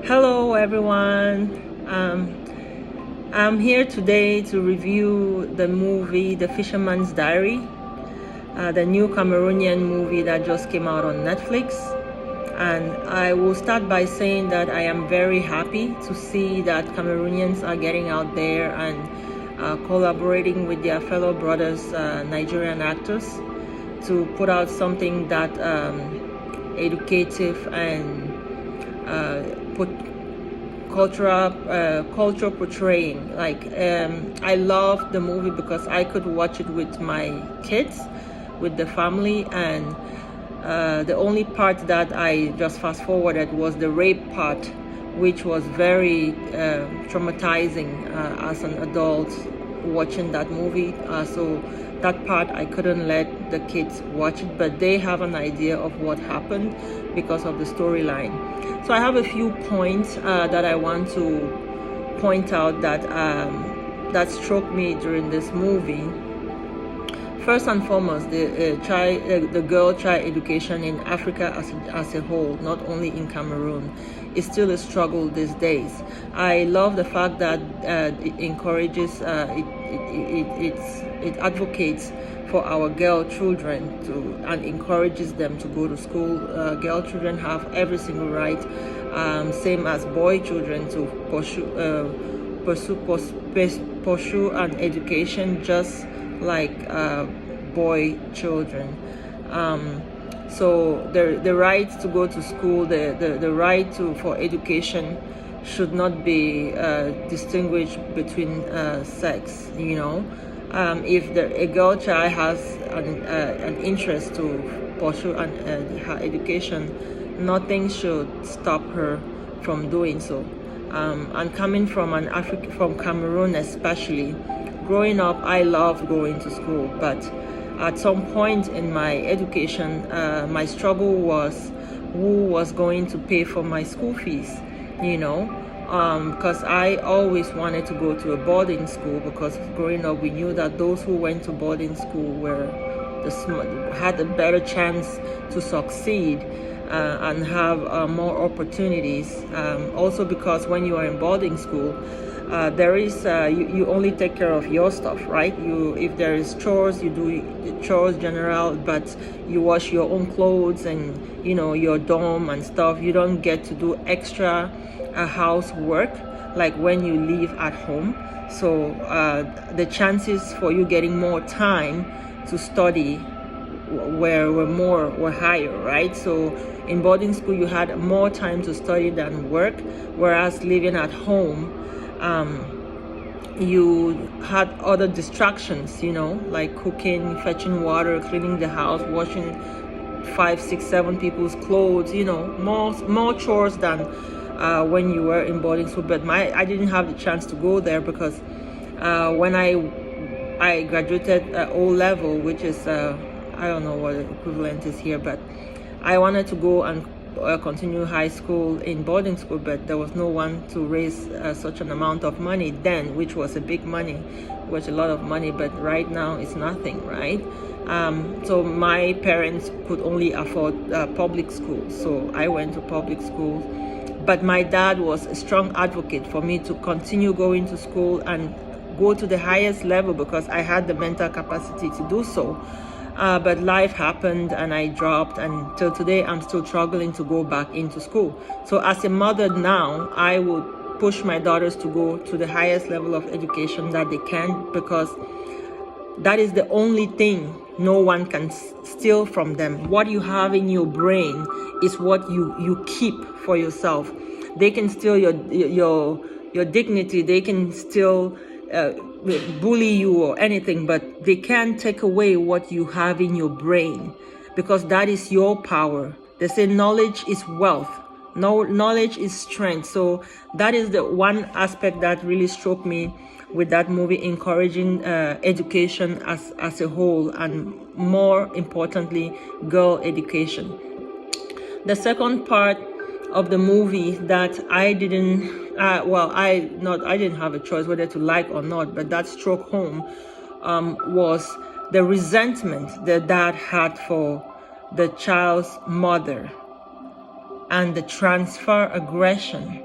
Hello everyone. I'm here today to review the movie The Fisherman's Diary, the new Cameroonian movie that just came out on Netflix. And I will start by saying that I am very happy to see that Cameroonians are getting out there and collaborating with their fellow brothers, Nigerian actors, to put out something that educative and put culture portraying. I love the movie because I could watch it with my kids, with the family, and the only part that I just fast forwarded was the rape part, which was very traumatizing as an adult watching that movie. So that part I couldn't let the kids watch it, but they have an idea of what happened because of the storyline. So I have a few points that I want to point out that that struck me during this movie. First and foremost, the girl child education in Africa as a whole, not only in Cameroon, is still a struggle these days. I love the fact that it encourages, it advocates for our girl children and encourages them to go to school. Girl children have every single right, same as boy children, to pursue an education just like boy children. So the right to go to school, the right for education should not be distinguished between sex. If a girl child has an interest to pursue her education, nothing should stop her from doing so. And coming from from Cameroon especially, growing up, I loved going to school, but at some point in my education, my struggle was who was going to pay for my school fees, because I always wanted to go to a boarding school, because growing up we knew that those who went to boarding school had a better chance to succeed and have more opportunities. Also because when you are in boarding school, there is you only take care of your stuff, right? If there is chores, you do the chores general, but you wash your own clothes and your dorm and stuff. You don't get to do extra housework like when you live at home. So the chances for you getting more time to study were higher, right? So in boarding school you had more time to study than work, whereas living at home, you had other distractions, like cooking, fetching water, cleaning the house, washing 5, 6, 7 people's clothes, more chores than when you were in boarding school. But I didn't have the chance to go there because when I graduated O level, which is I don't know what the equivalent is here, but I wanted to go and continue high school in boarding school, but there was no one to raise such an amount of money then, which was a big money, which a lot of money, but right now it's nothing, right? So my parents could only afford public school, so I went to public school. But my dad was a strong advocate for me to continue going to school and go to the highest level because I had the mental capacity to do so. But life happened and I dropped, and till today I'm still struggling to go back into school. So as a mother now, I would push my daughters to go to the highest level of education that they can, because that is the only thing no one can steal from them. What you have in your brain is what you keep for yourself. They can steal your dignity, they can still bully you or anything, but they can't take away what you have in your brain, because that is your power. They say knowledge is wealth, knowledge is strength. So that is the one aspect that really struck me with that movie, encouraging education as a whole, and more importantly, girl education. The second part of the movie that I didn't I didn't have a choice whether to like or not, but that struck home was the resentment the dad had for the child's mother and the transfer aggression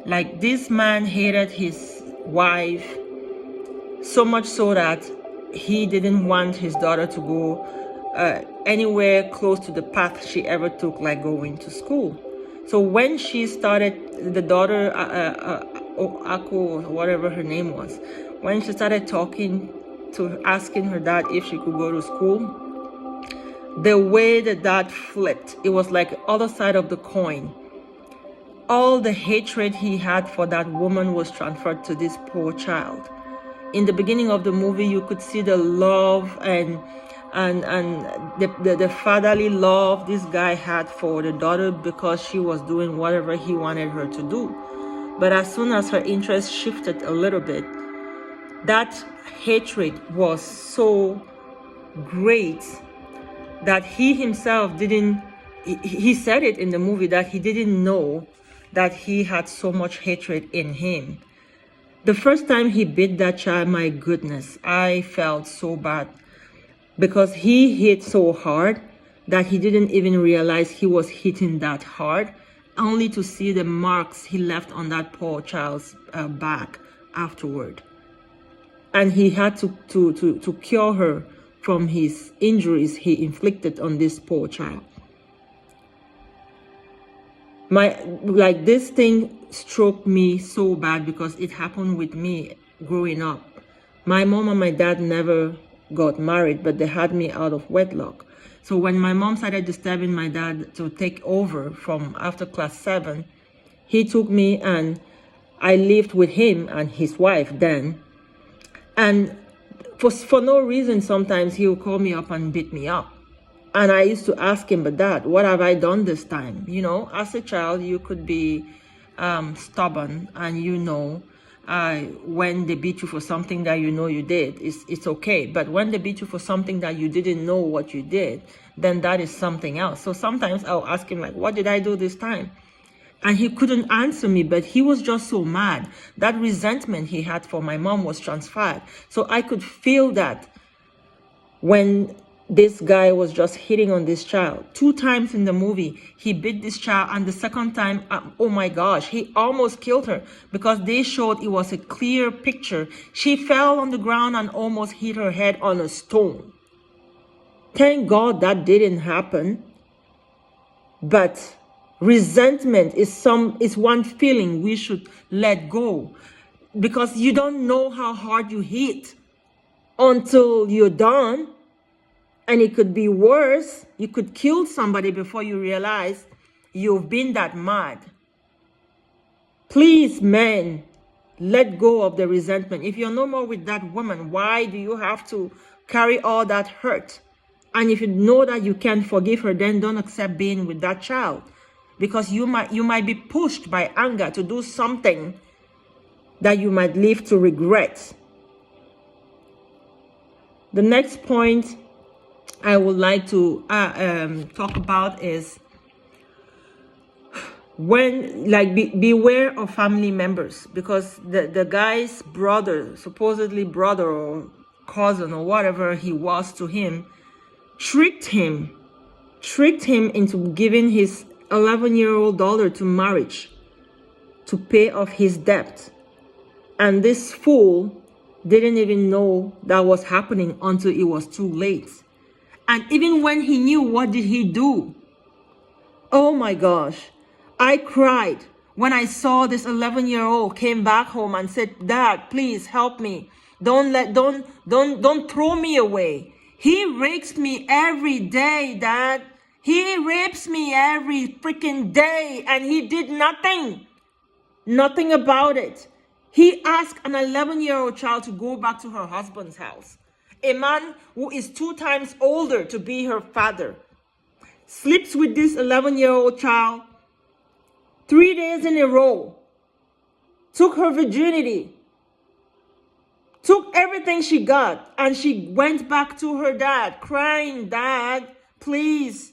Like, this man hated his wife so much so that he didn't want his daughter to go anywhere close to the path she ever took, like going to school. So when she started, the daughter, Ako, or whatever her name was, when she started asking her dad if she could go to school, the way that flipped, it was like other side of the coin. All the hatred he had for that woman was transferred to this poor child. In the beginning of the movie, you could see the love and the fatherly love this guy had for the daughter because she was doing whatever he wanted her to do. But as soon as her interest shifted a little bit, that hatred was so great that he himself didn't, he said it in the movie, that he didn't know that he had so much hatred in him. The first time he beat that child, my goodness, I felt so bad because he hit so hard that he didn't even realize he was hitting that hard, only to see the marks he left on that poor child's back afterward. And he had to cure her from his injuries he inflicted on this poor child. This thing struck me so bad because it happened with me growing up. My mom and my dad never got married, but they had me out of wedlock. So when my mom started disturbing my dad to take over from after class 7, he took me and I lived with him and his wife then. And for no reason, sometimes he would call me up and beat me up. And I used to ask him, but Dad, what have I done this time? You know, as a child, you could be stubborn, and when they beat you for something that you did, it's okay. But when they beat you for something that you didn't know what you did, then that is something else. So sometimes I'll ask him, like, what did I do this time? And he couldn't answer me, but he was just so mad. That resentment he had for my mom was transferred. So I could feel that when this guy was just hitting on this child. 2 times in the movie, he beat this child, and the second time, oh my gosh, he almost killed her because they showed it was a clear picture. She fell on the ground and almost hit her head on a stone. Thank God that didn't happen. But resentment is one feeling we should let go, because you don't know how hard you hit until you're done. And it could be worse. You could kill somebody before you realize you've been that mad. Please, men, let go of the resentment. If you're no more with that woman, why do you have to carry all that hurt? And if you know that you can't forgive her, then don't accept being with that child, because you might be pushed by anger to do something that you might live to regret. The next point I would like to talk about is beware of family members, because the guy's brother, supposedly brother or cousin or whatever he was to him, tricked him into giving his 11-year-old daughter to marriage to pay off his debt. And this fool didn't even know that was happening until it was too late. And even when he knew, what did he do? Oh my gosh. I cried when I saw this 11-year-old came back home and said, Dad, please help me. Don't throw me away. He rapes me every day, Dad. He rapes me every freaking day, and he did nothing. Nothing about it. He asked an 11-year-old child to go back to her husband's house. A man who is 2 times older to be her father sleeps with this 11-year-old child 3 days in a row, took her virginity, took everything she got, and she went back to her dad crying, Dad, please,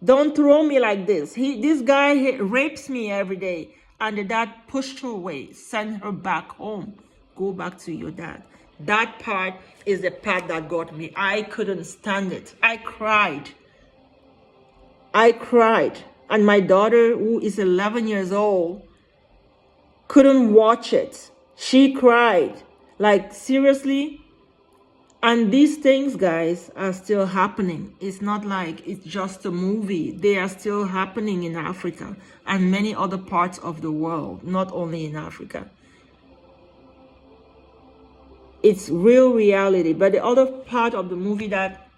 don't throw me like this. This guy rapes me every day. And the dad pushed her away, sent her back home. Go back to your dad. That part is the part that got me. I couldn't stand it. I cried. And my daughter, who is 11 years old, couldn't watch it. She cried. Like, seriously? And these things, guys, are still happening. It's not like it's just a movie. They are still happening in Africa and many other parts of the world, not only in Africa. It's real reality. But the other part of the movie that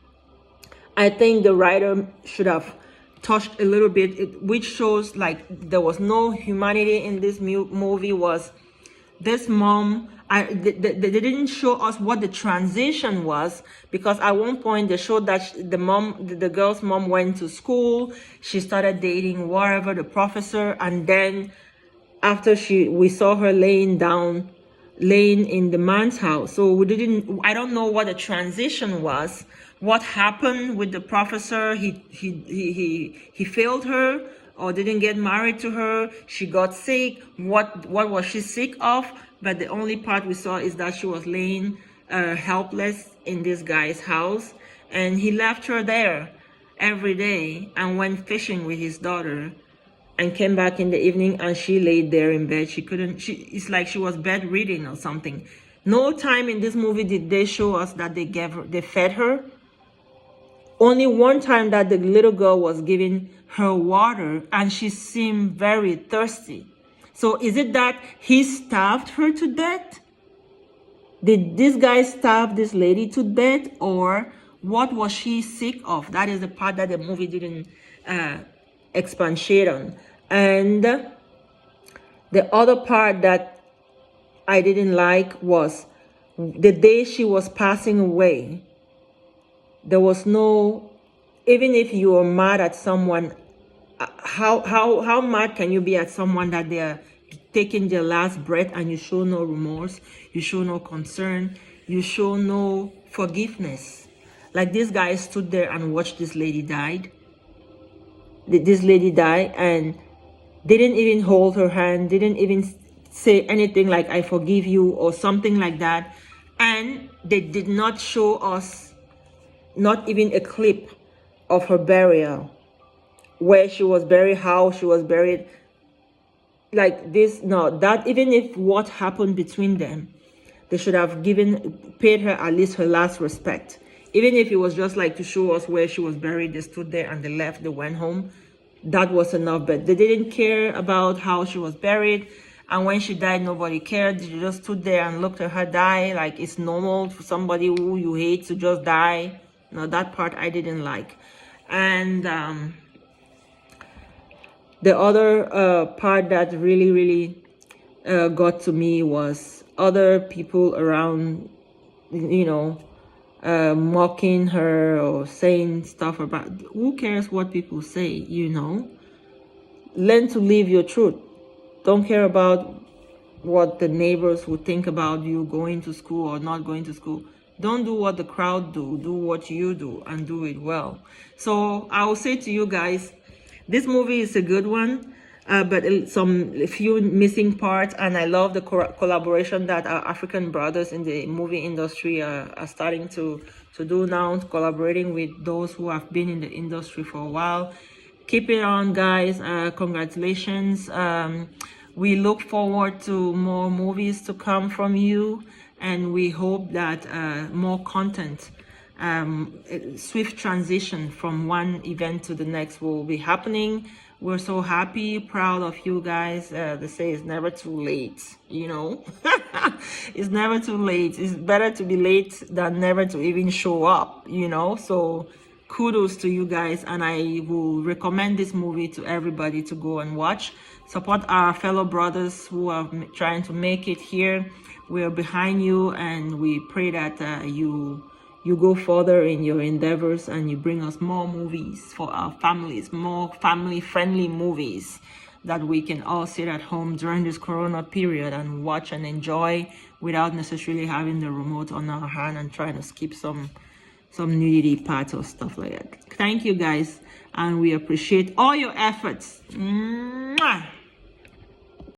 I think the writer should have touched a little bit, which shows like there was no humanity in this movie, was this mom. They didn't show us what the transition was, because at one point they showed that the girl's mom went to school, she started dating whatever the professor, and then after we saw her laying in the man's house. So I don't know what the transition was, what happened with the professor. He failed her or didn't get married to her. She got sick. What was she sick of? But the only part we saw is that she was laying helpless in this guy's house, and he left her there every day and went fishing with his daughter, and came back in the evening, and she laid there in bed. It's like she was bedridden or something. No time in this movie did they show us that they fed her. Only one time that the little girl was giving her water, and she seemed very thirsty. So is it that he starved her to death? Did this guy starve this lady to death, or what was she sick of? That is the part that the movie didn't expatiate on. And the other part that I didn't like was the day she was passing away. There was no, even if you were mad at someone, how mad can you be at someone that they are taking their last breath and you show no remorse, you show no concern, you show no forgiveness? Like, this guy stood there and watched this lady die. This lady died and didn't even hold her hand, didn't even say anything like "I forgive you" or something like that. And they did not show us not even a clip of her burial, where she was buried, how she was buried. Like this, no, that even if what happened between them, they should have paid her at least her last respect. Even if it was just like to show us where she was buried, they stood there and they left, they went home. That was enough. But they didn't care about how she was buried. And when she died, nobody cared. They just stood there and looked at her die like it's normal for somebody who you hate to just die. No, that part I didn't like. And the other part that really got to me was other people around, mocking her or saying stuff about, who cares what people say, learn to live your truth. Don't care about what the neighbors would think about you going to school or not going to school. Don't do what the crowd do what you do, and do it well. So I will say to you guys, this movie is a good one, but a few missing parts, and I love the collaboration that our African brothers in the movie industry are starting to do now, collaborating with those who have been in the industry for a while. Keep it on, guys. Congratulations. We look forward to more movies to come from you, and we hope that more content, swift transition from one event to the next will be happening. We're so happy, proud of you guys. They say it's never too late, It's never too late. It's better to be late than never to even show up, So kudos to you guys, and I will recommend this movie to everybody to go and watch. Support our fellow brothers who are trying to make it here. We are behind you, and we pray that you go further in your endeavors and you bring us more movies for our families, more family-friendly movies that we can all sit at home during this corona period and watch and enjoy without necessarily having the remote on our hand and trying to skip some nudity parts or stuff like that. Thank you guys, and we appreciate all your efforts. Mwah!